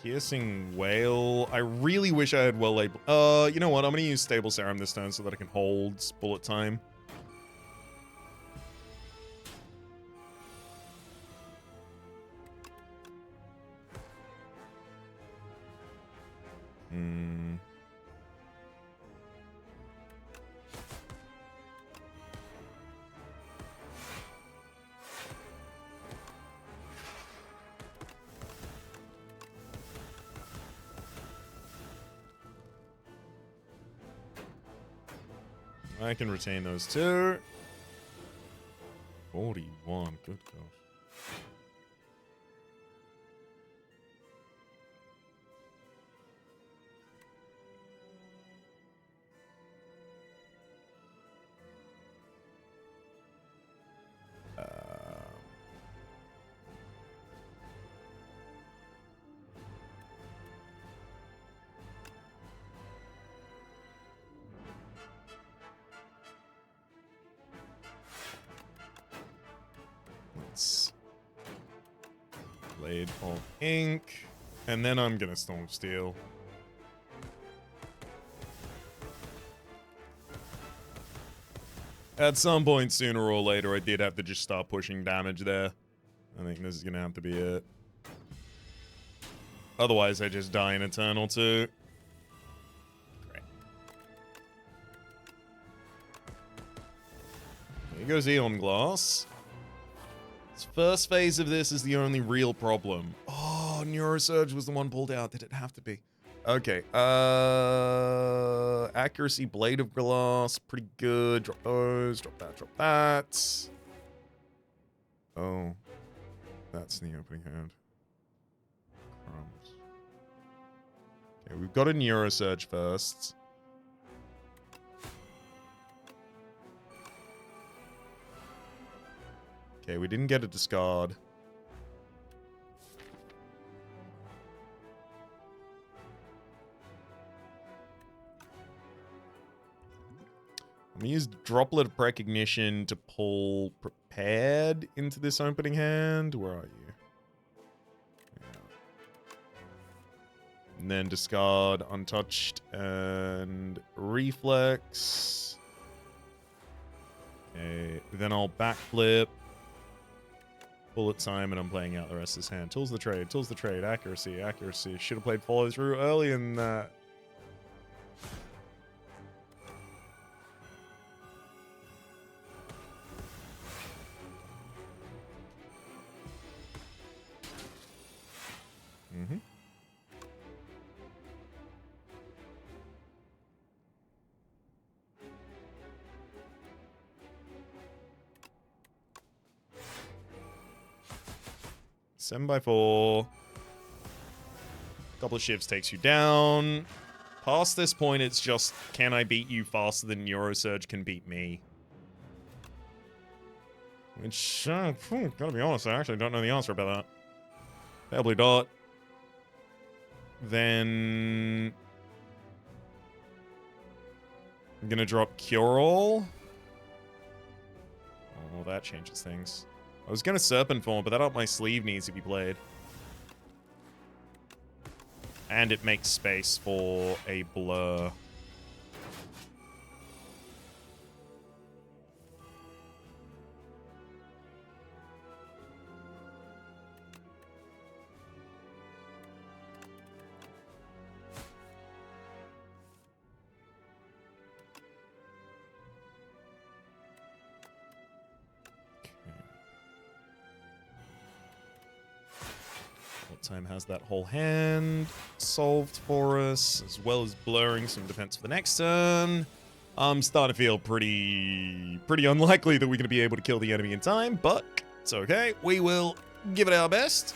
Piercing Whale. I really wish I had well labeled. You know what? I'm going to use Stable Serum this turn so that I can hold bullet time. Hmm. I can retain those two. 41. Good gosh. Let's Blade of Ink, and then I'm gonna Storm Steel. At some point, sooner or later, I did have to just start pushing damage there. I think this is gonna have to be it. Otherwise, I just die in Eternal too. Great. Here goes Eon Glass. This first phase of this is the only real problem. Oh, Neurosurge was the one pulled out. Did it have to be? Okay. Accuracy, Blade of Glass, pretty good. Drop those. Drop that. Drop that. Oh, that's the opening hand. Crumbs. Okay, we've got a Neurosurge first. Okay, we didn't get a discard. I'm gonna use Droplet of Recognition to pull Prepared into this opening hand. Where are you? Yeah. And then discard Untouched and Reflex. Okay, then I'll backflip. Bullet time, and I'm playing out the rest of this hand. Tools the trade, accuracy, accuracy. Should have played follow through early in that. Mm-hmm. Seven by 4. Couple of shifts takes you down. Past this point, it's just, can I beat you faster than Neurosurge can beat me? Which, gotta be honest, I actually don't know the answer about that. Probably not. Then I'm gonna drop Cure All. Oh, that changes things. I was gonna Serpent Form, but that up my sleeve needs to be played. And it makes space for a Blur. Time has that whole hand solved for us, as well as blurring some defense for the next turn. I'm starting to feel pretty unlikely that we're going to be able to kill the enemy in time, but it's okay. We will give it our best.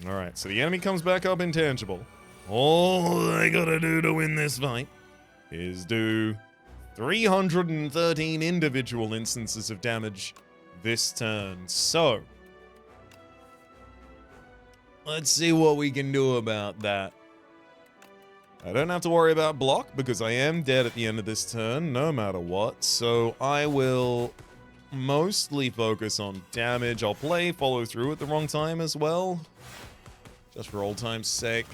Alright, so the enemy comes back up intangible. All I gotta do to win this fight is do 313 individual instances of damage this turn. So, Let's see what we can do about that. I don't have to worry about block because I am dead at the end of this turn, no matter what. So I will mostly focus on damage. I'll play follow through at the wrong time as well, just for old time's sake.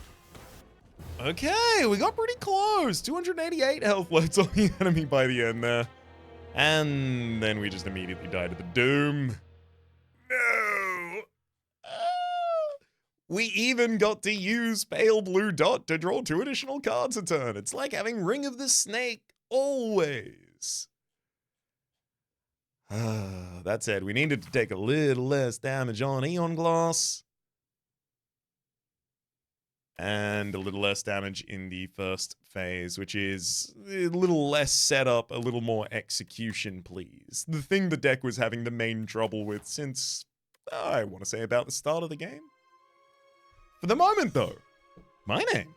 Okay, we got pretty close. 288 health left on the enemy by the end there. And then we just immediately died to the doom. No! We even got to use Pale Blue Dot to draw 2 additional cards a turn. It's like having Ring of the Snake always. That said, we needed to take a little less damage on Eon Glass. And a little less damage in the first phase, which is a little less setup, a little more execution, please. The thing the deck was having the main trouble with since, I want to say, about the start of the game. For the moment, though, my name.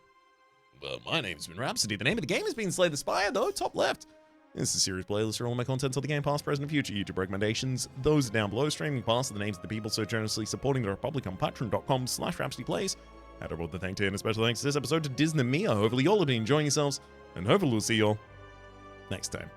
Well, my name's been Rhapsody. The name of the game has been Slay the Spire, though, top left. This is a series playlist for all my content on the game, past, present, and future. YouTube recommendations, those are down below. Streaming past are the names of the people so generously supporting the Republic on patreon.com/RhapsodyPlays. I'd about to thank you, and a special thanks to this episode to Disney Mia. Hopefully, y'all have been enjoying yourselves, and hopefully, we'll see y'all next time.